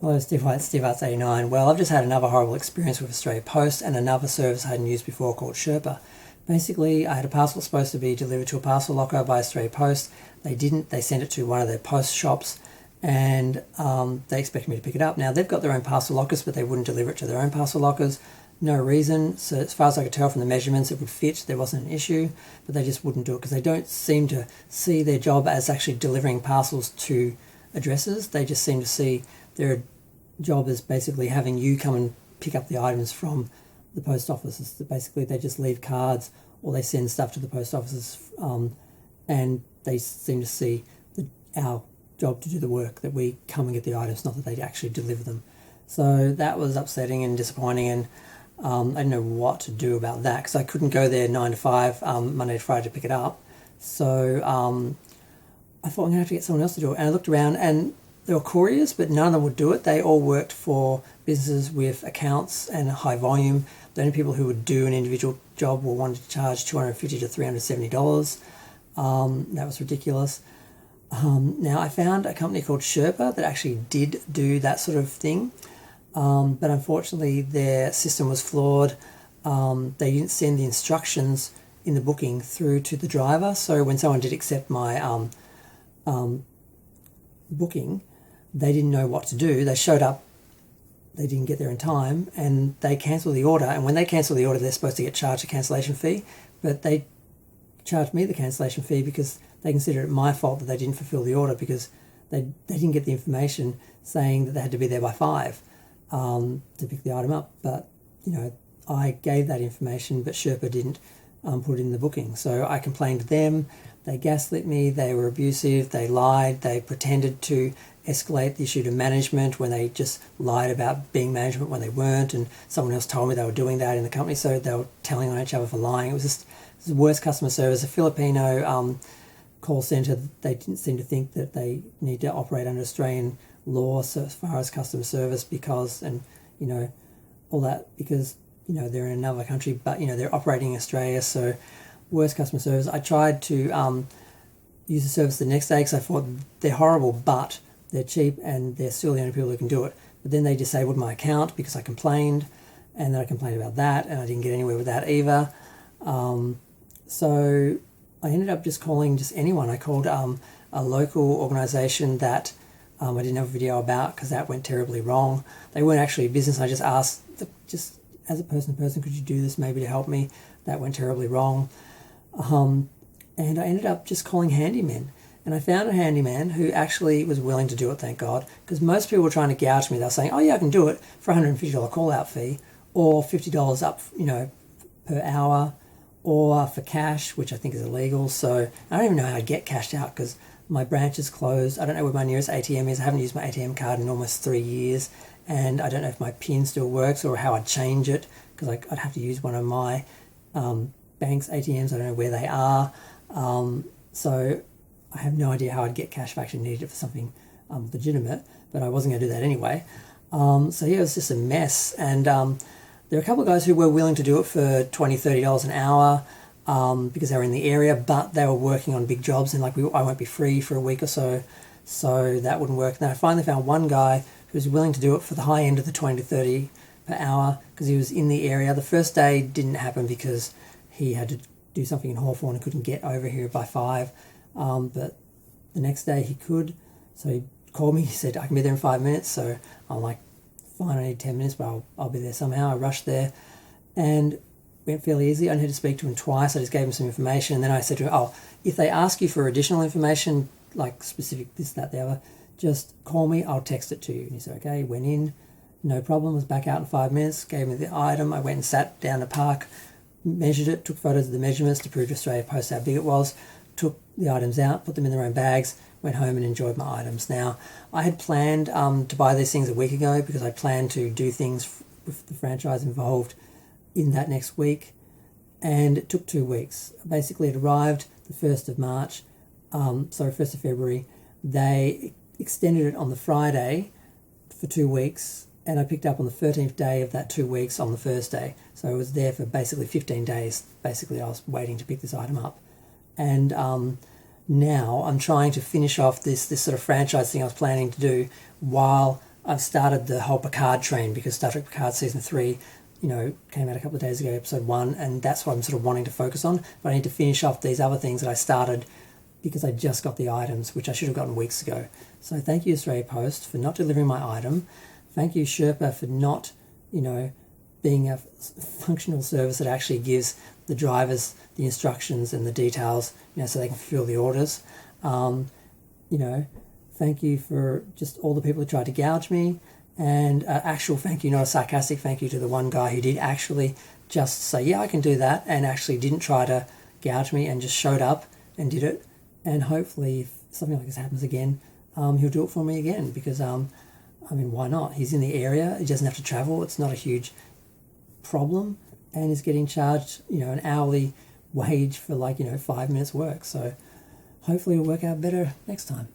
Hello, Steve White, Steve Arts 89. Well, I've just had another horrible experience with Australia Post and another service I hadn't used before called Sherpa. Basically, I had a parcel supposed to be delivered to a parcel locker by Australia Post. They didn't. They sent it to one of their post shops, and they expected me to pick it up. Now, they've got their own parcel lockers, but they wouldn't deliver it to their own parcel lockers. No reason. So as far as I could tell from the measurements, it would fit. There wasn't an issue, but they just wouldn't do it because they don't seem to see their job as actually delivering parcels to addresses. They just seem to see their job as basically having you come and pick up the items from the post offices. Basically, they just leave cards or they send stuff to the post offices, and they seem to see our job to do the work, that we come and get the items, not that they actually deliver them. So that was upsetting and disappointing, and I didn't know what to do about that because I couldn't go there 9 to 5 Monday to Friday to pick it up. So I thought I'm going to have to get someone else to do it. And I looked around and there were couriers, but none of them would do it. They all worked for businesses with accounts and high volume. The only people who would do an individual job were wanting to charge $250 to $370. That was ridiculous. Now, I found a company called Sherpa that actually did do that sort of thing, but unfortunately their system was flawed. They didn't send the instructions in the booking through to the driver, so when someone did accept my booking, they didn't know what to do. They showed up, they didn't get there in time, and they cancelled the order. And when they cancel the order, they're supposed to get charged a cancellation fee, but they charged me the cancellation fee because they considered it my fault that they didn't fulfill the order, because they didn't get the information saying that they had to be there by 5 to pick the item up. But I gave that information, but Sherpa didn't put it in the booking. So I complained to them. They gaslit me, they were abusive, they lied, they pretended to escalate the issue to management when they just lied about being management when they weren't, and someone else told me they were doing that in the company, so they were telling on each other for lying. It was the worst customer service. A Filipino call centre, they didn't seem to think that they need to operate under Australian law so as far as customer service because all that, because they're in another country, but they're operating in Australia, so worst customer service. I tried to use the service the next day because I thought they're horrible, but they're cheap and they're still the only people who can do it. But then they disabled my account because I complained, and then I complained about that, and I didn't get anywhere with that either. So I ended up just calling just anyone. I called a local organisation that I didn't have a video about because that went terribly wrong. They weren't actually a business. I just asked, just as a person to person, could you do this maybe to help me? That went terribly wrong. And I ended up just calling handymen. And I found a handyman who actually was willing to do it, thank God, because most people were trying to gouge me. They were saying, oh yeah, I can do it for $150 call-out fee, or $50 up, per hour, or for cash, which I think is illegal. So I don't even know how to get cashed out because my branch is closed. I don't know where my nearest ATM is. I haven't used my ATM card in almost 3 years, and I don't know if my PIN still works or how I'd change it, because I'd have to use one of my bank's ATMs. I don't know where they are. So I have no idea how I'd get cash if I actually needed it for something legitimate, but I wasn't going to do that anyway. So yeah, it was just a mess. And there are a couple of guys who were willing to do it for $20, $30 an hour because they were in the area, but they were working on big jobs, and I won't be free for a week or so, so that wouldn't work. And then I finally found one guy who was willing to do it for the high end of the 20 to 30 per hour because he was in the area. The first day didn't happen because he had to do something in Hawthorne and couldn't get over here by 5. But the next day he could. So he called me, he said, I can be there in 5 minutes. So I'm like, fine, I need 10 minutes, but I'll be there somehow. I rushed there and went fairly easy. I only had to speak to him twice. I just gave him some information. And then I said to him, if they ask you for additional information, like specific this, that, the other, just call me, I'll text it to you. And he said, okay, went in, no problem, was back out in 5 minutes, gave me the item. I went and sat down the park, measured it, took photos of the measurements to prove to Australia Post how big it was, took the items out, put them in their own bags, went home and enjoyed my items. Now, I had planned to buy these things a week ago because I planned to do things with the franchise involved in that next week, and it took 2 weeks. Basically, it arrived the 1st of March, 1st of February. They extended it on the Friday for 2 weeks, and I picked up on the 13th day of that 2 weeks on the Thursday. So I was there for basically 15 days. Basically, I was waiting to pick this item up. And now I'm trying to finish off this sort of franchise thing I was planning to do while I've started the whole Picard train because Star Trek Picard season 3, came out a couple of days ago, episode 1, and that's what I'm sort of wanting to focus on. But I need to finish off these other things that I started because I just got the items, which I should have gotten weeks ago. So thank you, Australia Post, for not delivering my item. Thank you, Sherpa, for not, being a functional service that actually gives the drivers the instructions and the details, so they can fulfill the orders. Thank you for just all the people who tried to gouge me, and actual thank you, not a sarcastic thank you, to the one guy who did actually just say, yeah, I can do that, and actually didn't try to gouge me and just showed up and did it. And hopefully, if something like this happens again, he'll do it for me again because, why not? He's in the area. He doesn't have to travel. It's not a huge problem, and he's getting charged, an hourly wage for 5 minutes work. So hopefully it'll work out better next time.